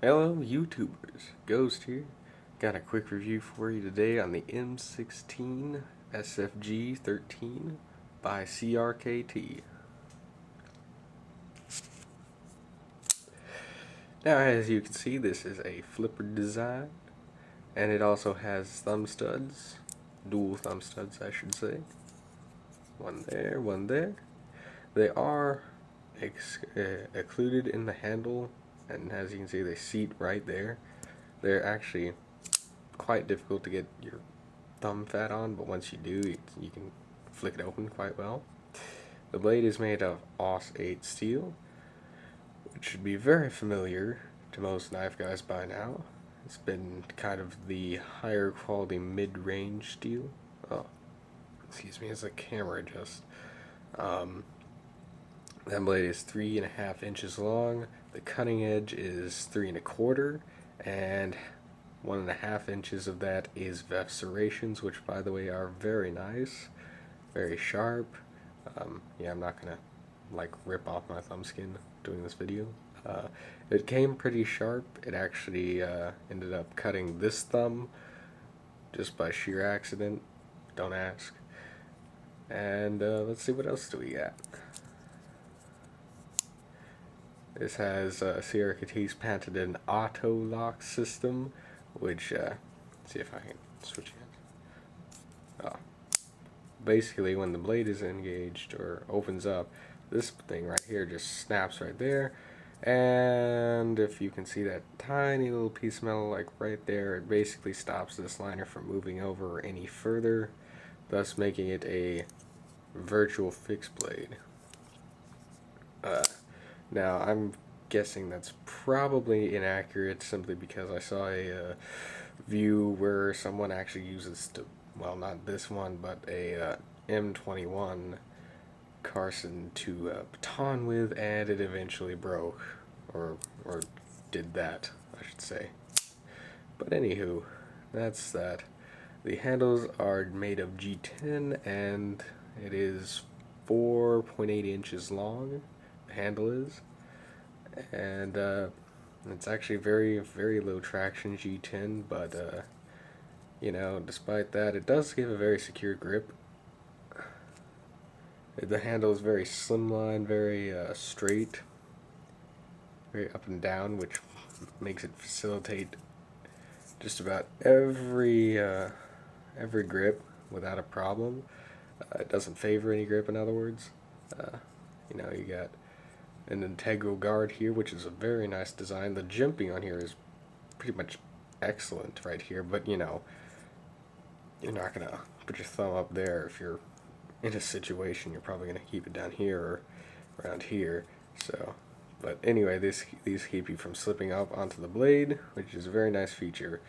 Hello YouTubers, Ghost here. Got a quick review for you today on the M16-SFG 13 by CRKT. Now as you can see, this is a flipper design, and it also has thumb studs, dual thumb studs I should say. One there, one there. They are occluded in the handle, and as you can see they seat right there. They're actually quite difficult to get your thumb fat on, but once you do, you can flick it open quite well. The blade is made of Aus 8 steel, which should be very familiar to most knife guys by now. It's been kind of the higher quality mid-range steel. Oh, excuse me, as the camera adjusts. That blade is 3.5 inches long. The cutting edge is 3.25, and 1.5 inches of that is Veff serrations, which by the way are very nice, very sharp. Yeah, I'm not gonna like rip off my thumb skin doing this video. It came pretty sharp. It actually ended up cutting this thumb just by sheer accident. Don't ask. And let's see, what else do we got. This has CRKT's patented auto lock system, which see if I can switch it. Oh. Basically, when the blade is engaged or opens up, this thing right here just snaps right there, and if you can see that tiny little piece of metal like right there, it basically stops this liner from moving over any further, thus making it a virtual fixed blade. Now, I'm guessing that's probably inaccurate simply because I saw a view where someone actually uses, well, not this one, but a M21 Carson to baton with, and it eventually broke, or did that, I should say. But anywho, that's that. The handles are made of G10, and it is 4.8 inches long. The handle is, and it's actually very low traction G10, but you know, despite that, it does give a very secure grip. The handle is very slimline, very straight, very up and down, which makes it facilitate just about every grip without a problem. It doesn't favor any grip, in other words. You know, you got an integral guard here, which is a very nice design. The jimping on here is pretty much excellent right here, but you know, you're not gonna put your thumb up there if you're in a situation. You're probably gonna keep it down here or around here. So, but anyway, these keep you from slipping up onto the blade, which is a very nice feature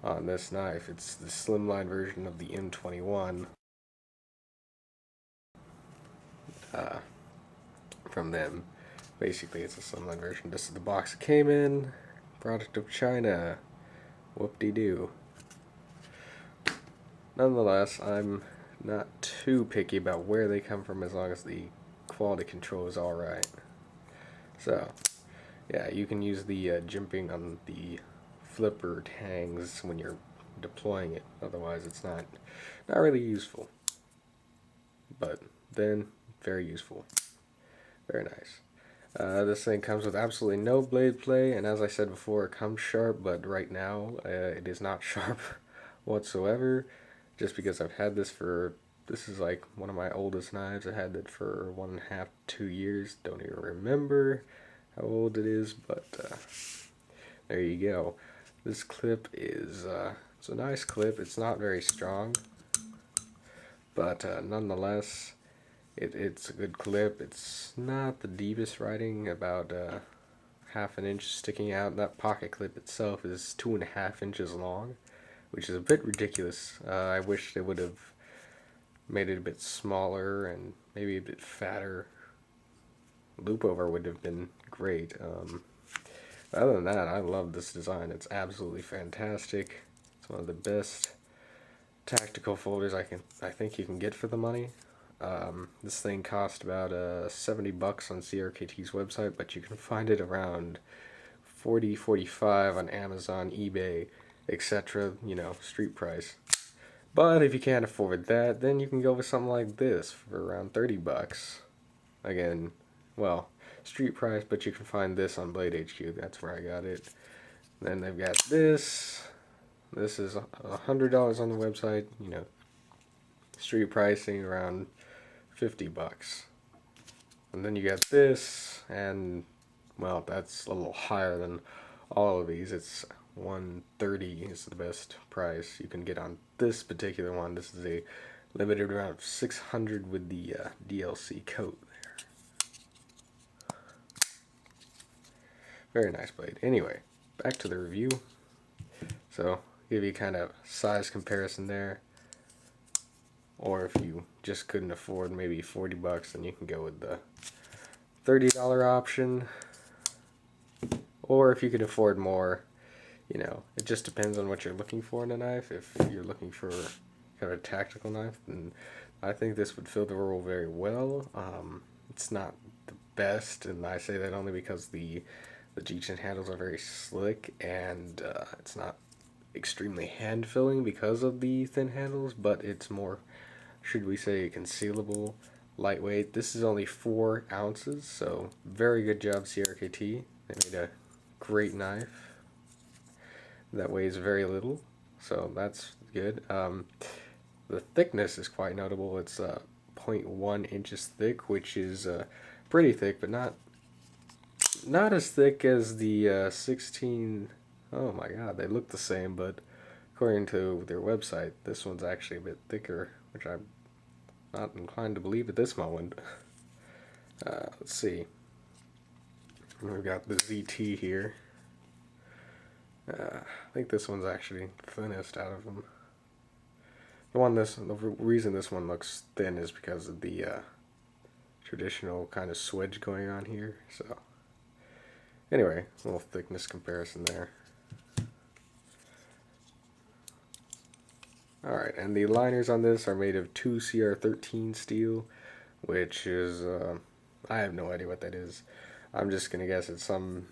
on this knife. It's the slimline version of the M21 from them. Basically, it's a slimline version. This is the box it came in. Product of China. Whoop-de-doo. Nonetheless, I'm not too picky about where they come from as long as the quality control is alright. So, yeah, you can use the jimping on the flipper tangs when you're deploying it. Otherwise, it's not really useful. But then, very useful. Very nice. This thing comes with absolutely no blade play, and as I said before, it comes sharp, but right now it is not sharp whatsoever, just because I've had this this is like one of my oldest knives. I had it for 1.5 to 2 years. Don't even remember how old it is, but there you go. This clip is, it's a nice clip. It's not very strong, but nonetheless, it's a good clip. It's not the deepest writing, about 1/2 inch sticking out. That pocket clip itself is 2.5 inches long, which is a bit ridiculous. I wish they would have made it a bit smaller and maybe a bit fatter. Loop over would have been great. Other than that, I love this design. It's absolutely fantastic. It's one of the best tactical folders I think you can get for the money. This thing cost about $70 on CRKT's website, but you can find it around $40, $45 on Amazon, eBay, etc. You know, street price. But if you can't afford that, then you can go with something like this for around 30 bucks. Again, well, street price, but you can find this on Blade HQ. That's where I got it. Then they've got this. This is $100 on the website. You know, street pricing around 50 bucks. And then you got this, and well, that's a little higher than all of these. It's $130 is the best price you can get on this particular one. This is a limited round of 600 with the DLC coat there. Very nice blade. Anyway, back to the review. So, give you kind of size comparison there. Or if you just couldn't afford maybe 40 bucks, then you can go with the $30 option. Or if you could afford more, you know, it just depends on what you're looking for in a knife. If you're looking for kind of a tactical knife, then I think this would fill the role very well. It's not the best, and I say that only because the G-chin handles are very slick, and it's not extremely hand-filling because of the thin handles, but it's more, should we say, concealable, lightweight. This is only 4 ounces, so very good job, CRKT. They made a great knife that weighs very little, so that's good. The thickness is quite notable. It's 0.1 inches thick, which is pretty thick, but not as thick as the 16. Oh my god, they look the same, but according to their website, this one's actually a bit thicker, which I'm not inclined to believe at this moment. Let's see. We've got the ZT here. I think this one's actually thinnest out of them. The reason this one looks thin is because of the traditional kind of swedge going on here. So, anyway, a little thickness comparison there. Alright, and the liners on this are made of 2 CR13 steel, which is, I have no idea what that is. I'm just going to guess it's some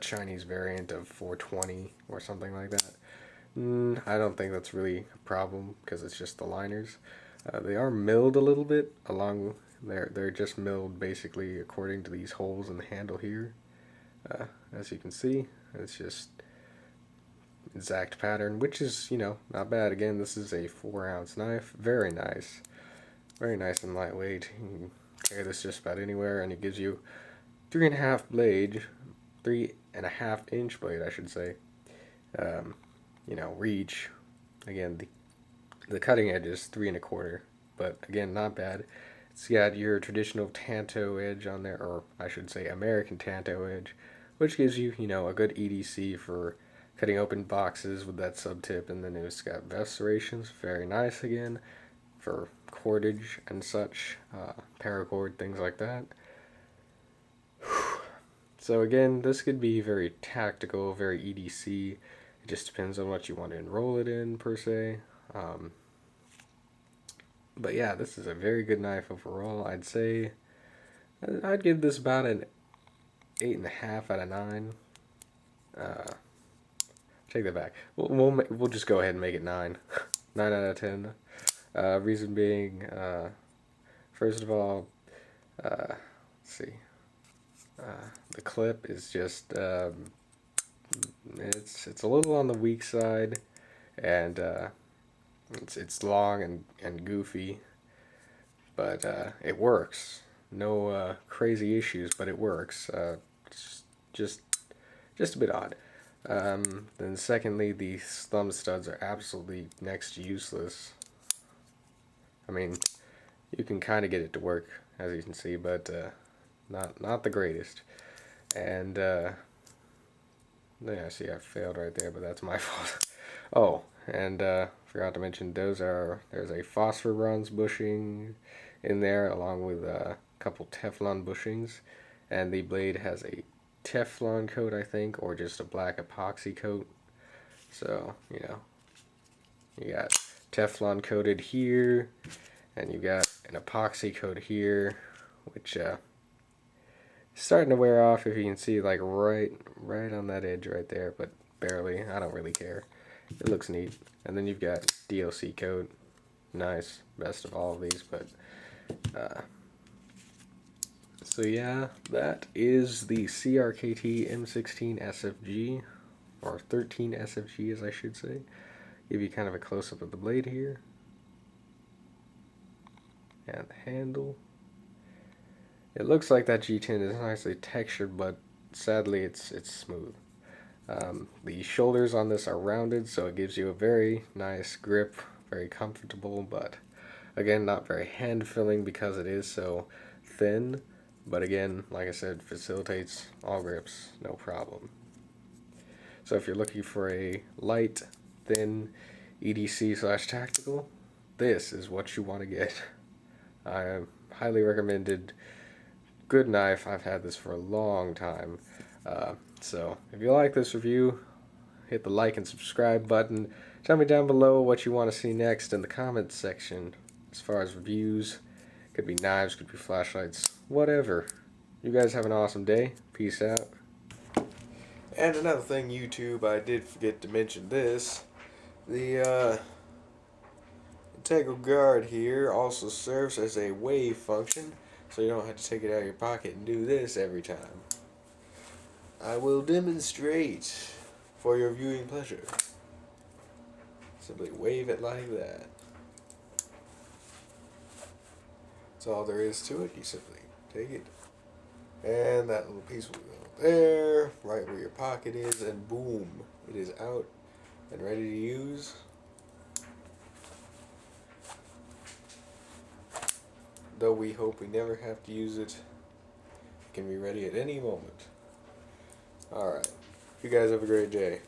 Chinese variant of 420 or something like that. I don't think that's really a problem because it's just the liners. They are milled a little bit along there. They're just milled basically according to these holes in the handle here. As you can see, it's just exact pattern, which is, you know, not bad. Again, this is a 4-ounce knife. Very nice. Very nice and lightweight. You can carry this just about anywhere, and it gives you 3.5 blade, 3.5 inch blade, I should say. You know, reach. Again, the cutting edge is 3 1/4, but again, not bad. It's got your traditional Tanto edge on there, or I should say American Tanto edge, which gives you, you know, a good EDC for cutting open boxes with that sub tip. And then it's got Veff serrations, very nice again, for cordage and such, paracord, things like that. So again, this could be very tactical, very EDC. It just depends on what you want to enroll it in, per se. But yeah, this is a very good knife overall. I'd say I'd give this about an 8.5 out of 9. Take that back. We'll just go ahead and make it 9. 9 out of 10. Reason being, first of all, let's see. The clip is just it's a little on the weak side, and it's long and goofy, but it works. No crazy issues, but it works. Just a bit odd. Then secondly, the thumb studs are absolutely next to useless. I mean, you can kind of get it to work, as you can see, but not the greatest. And yeah, see, I failed right there, but that's my fault. Oh, and forgot to mention, there's a phosphor bronze bushing in there, along with a couple Teflon bushings, and the blade has a Teflon coat, I think, or just a black epoxy coat. So, you know, you got Teflon coated here, and you got an epoxy coat here, which starting to wear off, if you can see, like right on that edge right there, but barely. I don't really care. It looks neat. And then you've got DLC code. Nice. Best of all of these, but so yeah, that is the CRKT M16-SFG, or 13SFG as I should say. Give you kind of a close-up of the blade here. And the handle. It looks like that G10 is nicely textured, but sadly it's smooth. The shoulders on this are rounded, so it gives you a very nice grip, very comfortable, but again, not very hand-filling because it is so thin. But again, like I said, facilitates all grips, no problem. So if you're looking for a light, thin EDC/tactical, this is what you want to get. I highly recommended. Good knife. I've had this for a long time. So if you like this review, hit the like and subscribe button. Tell me down below what you want to see next in the comments section as far as reviews. Could be knives, could be flashlights, whatever. You guys have an awesome day. Peace out. And another thing, YouTube, I did forget to mention this. The integral guard here also serves as a wave function, so you don't have to take it out of your pocket and do this every time. I will demonstrate for your viewing pleasure. Simply wave it like that. That's all there is to it. You simply take it, and that little piece will go there, right where your pocket is, and boom, it is out and ready to use. Though we hope we never have to use it, it can be ready at any moment. Alright, you guys have a great day.